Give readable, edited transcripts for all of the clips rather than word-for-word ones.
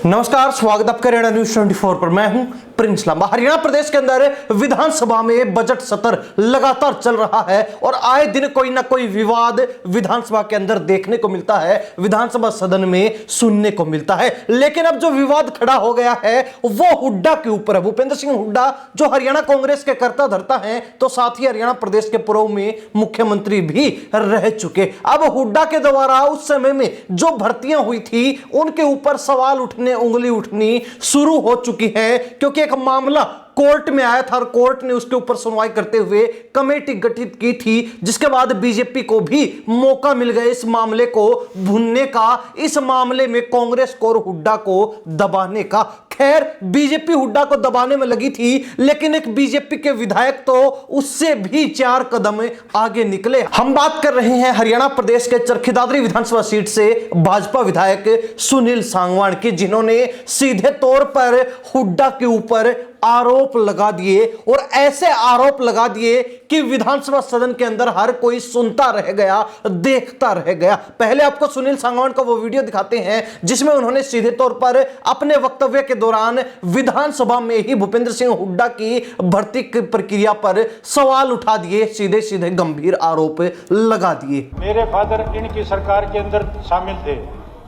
नमस्कार, स्वागत आपका हरियाणा न्यूज 24 पर। मैं हूं प्रिंस लांबा। हरियाणा प्रदेश के अंदर विधानसभा में बजट सत्र लगातार चल रहा है और आए दिन कोई ना कोई विवाद विधानसभा के अंदर देखने को मिलता है, विधानसभा सदन में सुनने को मिलता है। लेकिन अब जो विवाद खड़ा हो गया है वो हुड्डा के ऊपर है। भूपेंद्र सिंह हुड्डा जो हरियाणा कांग्रेस के कर्ता धर्ता हैं, तो साथ ही हरियाणा प्रदेश के पूर्व में मुख्यमंत्री भी रह चुके। अब हुड्डा के द्वारा उस समय में जो भर्तियां हुई थी उनके ऊपर सवाल उठने, उंगली उठनी शुरू हो चुकी है, क्योंकि एक मामला कोर्ट में आया था और कोर्ट ने उसके ऊपर सुनवाई करते हुए कमेटी गठित की थी, जिसके बाद बीजेपी को भी मौका मिल गया इस मामले को भुनने का, इस मामले में कांग्रेस को और हुड्डा को दबाने का। खैर, बीजेपी हुड्डा को दबाने में लगी थी, लेकिन एक बीजेपी के विधायक तो उससे भी 4 कदम आगे निकले। हम बात कर रहे हैं हरियाणा प्रदेश के चरखी दादरी विधानसभा सीट से भाजपा विधायक सुनील सांगवान की, जिन्होंने सीधे तौर पर हुड्डा के ऊपर आरोप लगा दिए और ऐसे आरोप लगा दिए कि विधानसभा सदन के अंदर हर कोई सुनता रह गया, देखता रह गया। पहले आपको सुनील सांगवान का वो वीडियो दिखाते हैं जिसमें उन्होंने सीधे तौर पर अपने वक्तव्य के दौरान विधानसभा में ही भूपेंद्र सिंह हुड्डा की भर्ती की प्रक्रिया पर सवाल उठा दिए, सीधे सीधे गंभीर आरोप लगा दिए। मेरे फादर इनकी सरकार के अंदर शामिल थे।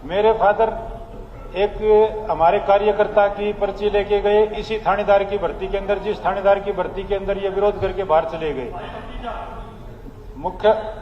मेरे फादर एक हमारे कार्यकर्ता की पर्ची लेके गए इसी थानेदार की भर्ती के अंदर, जिस थानेदार की भर्ती के अंदर ये विरोध करके बाहर चले गए।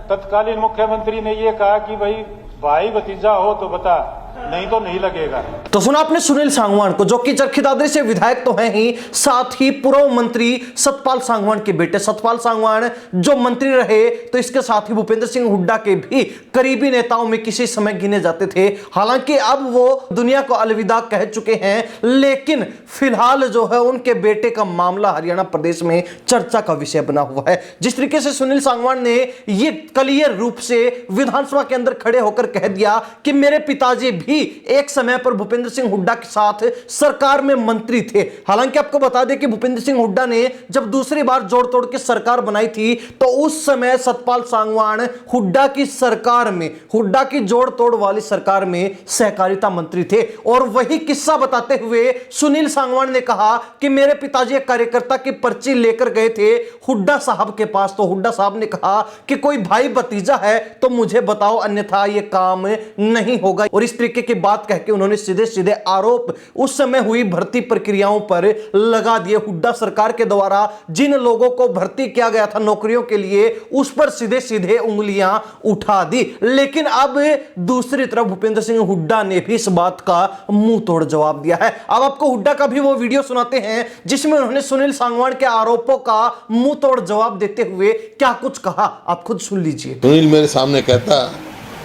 तत्कालीन मुख्यमंत्री ने ये कहा कि भाई भतीजा हो तो बता, नहीं तो नहीं लगेगा। तो सुना आपने सुनील सांगवान को, जो कि चरखी दादरी से विधायक तो हैं ही, साथ ही पूर्व मंत्री सतपाल सांगवान के बेटे। सतपाल सांगवान जो मंत्री रहे, तो इसके साथ ही भूपेंद्र सिंह हुड्डा के भी करीबी नेताओं में किसी समय गिने जाते थे। हालांकि अब वो दुनिया को अलविदा कह चुके हैं, लेकिन फिलहाल जो है उनके बेटे का मामला हरियाणा प्रदेश में चर्चा का विषय बना हुआ है। जिस तरीके से सुनील सांगवान ने ये क्लियर रूप से विधानसभा के अंदर खड़े होकर कह दिया कि मेरे पिताजी भी एक समय पर भूपेंद्र सिंह हुड्डा के साथ सरकार में मंत्री थे। हालांकि आपको बता दें कि भूपेंद्र सिंह हुड्डा ने जब दूसरी बार जोड़ तोड़ के सरकार बनाई थी, तो उस समय सतपाल सांगवान हुड्डा की सरकार में, हुड्डा की जोड़ तोड़ वाली सरकार में सहकारिता मंत्री थे। और वही किस्सा बताते हुए सुनील सांगवान ने कहा कि मेरे पिताजी एक कार्यकर्ता की पर्ची लेकर गए थे हुड्डा साहब के पास, तो हुड्डा साहब ने कहा कि कोई भाई भतीजा है तो मुझे बताओ, अन्यथा यह काम नहीं होगा। और इस तरीके की बात कह के उन्होंने सीधे सीधे आरोप उस समय हुई भर्ती प्रक्रियाओं पर लगा दिए। हुड्डा सरकार के द्वारा जिन लोगों को भर्ती किया गया था नौकरियों के लिए, उस पर सीधे सीधे उंगलियां उठा दी। लेकिन अब दूसरी तरफ भूपेंद्र सिंह हुड्डा ने भी इस बात का मुंह तोड़ जवाब दिया है। अब आपको हुड्डा का भी वो वीडियो सुनाते हैं जिसमें उन्होंने सुनील सांगवान के आरोपों का मुंह तोड़ जवाब देते हुए क्या कुछ कहा, आप खुद सुन लीजिए। सुनील मेरे सामने कहता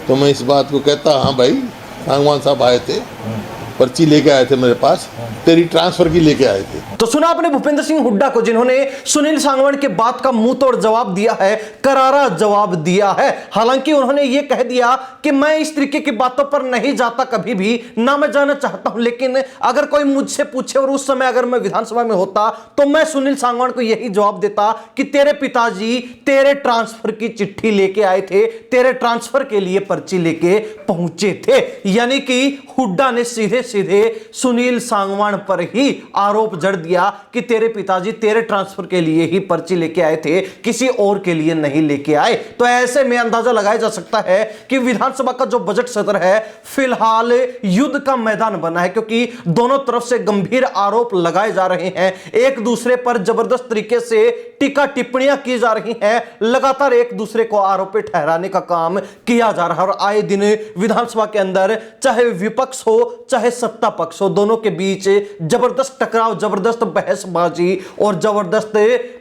तो मैं इस बात को कहता, हाँ भाई सांगवान साहब आए थे, पर्ची लेके आए थे मेरे पास, तेरी ट्रांसफर की लेके आए थे। तो सुना आपने भूपेंद्र सिंह हुड्डा को, जिन्होंने सुनील सांगवान के बात का मुंह तोड़ जवाब दिया है, करारा जवाब दिया है। हालांकि उन्होंने यह कह दिया कि मैं इस तरीके की बातों पर नहीं जाता, कभी भी ना मैं जाना चाहता हूं, लेकिन अगर कोई मुझसे पूछे और उस समय अगर मैं विधानसभा में होता तो मैं सुनील सांगवान को यही जवाब देता कि तेरे पिताजी तेरे ट्रांसफर की चिट्ठी लेके आए थे, तेरे ट्रांसफर के लिए पर्ची लेके पहुंचे थे। यानी कि हुड्डा ने सीधे सीधे सुनील सांगवान पर ही आरोप जड़ दिया कि तेरे पिताजी तेरे ट्रांसफर के लिए ही पर्ची लेके आए थे, किसी और के लिए नहीं लेके आए। तो ऐसे में अंदाजा लगाया जा सकता है कि विधानसभा का जो बजट सत्र है फिलहाल युद्ध का मैदान बना है, क्योंकि दोनों तरफ से गंभीर आरोप लगाए जा रहे हैं, एक दूसरे पर जबरदस्त तरीके से टीका टिप्पणियां की जा रही हैं, लगातार एक दूसरे को आरोपी ठहराने का काम किया जा रहा है। और आए दिन विधानसभा के अंदर चाहे विपक्ष हो चाहे सत्ता पक्ष हो, दोनों के बीच जबरदस्त टकराव, जबरदस्त बहसबाजी और जबरदस्त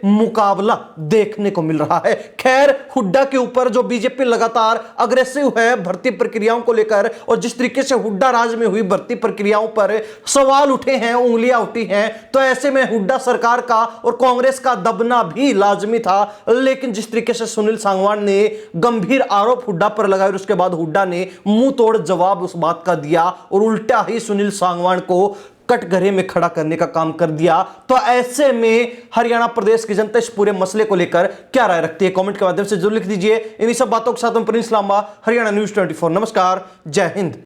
मुकाबला देखने को मिल रहा है। खैर, हुड्डा के ऊपर जो बीजेपी लगातार अग्रेसिव है भर्ती प्रक्रियाओं को लेकर, और जिस तरीके से हुड्डा राज में हुई भर्ती प्रक्रियाओं पर सवाल उठे हैं, उंगलियां उठी हैं, तो ऐसे में हुड्डा सरकार का और कांग्रेस का दबना भी लाजमी था। लेकिन जिस तरीके से सुनील सांगवान ने गंभीर आरोप हुड्डा पर लगाए और उसके बाद हुड्डा ने मुंह तोड़ जवाब उस बात का दिया और उल्टा ही सुनील सांगवान को कटघरे में खड़ा करने का काम कर दिया। तो ऐसे में हरियाणा प्रदेश की जनता इस पूरे मसले को लेकर क्या राय रखती है, कमेंट के माध्यम से जरूर लिख दीजिए। इन्हीं सब बातों के साथ मैं प्रिंस लांबा, हरियाणा न्यूज 24। नमस्कार, जय हिंद।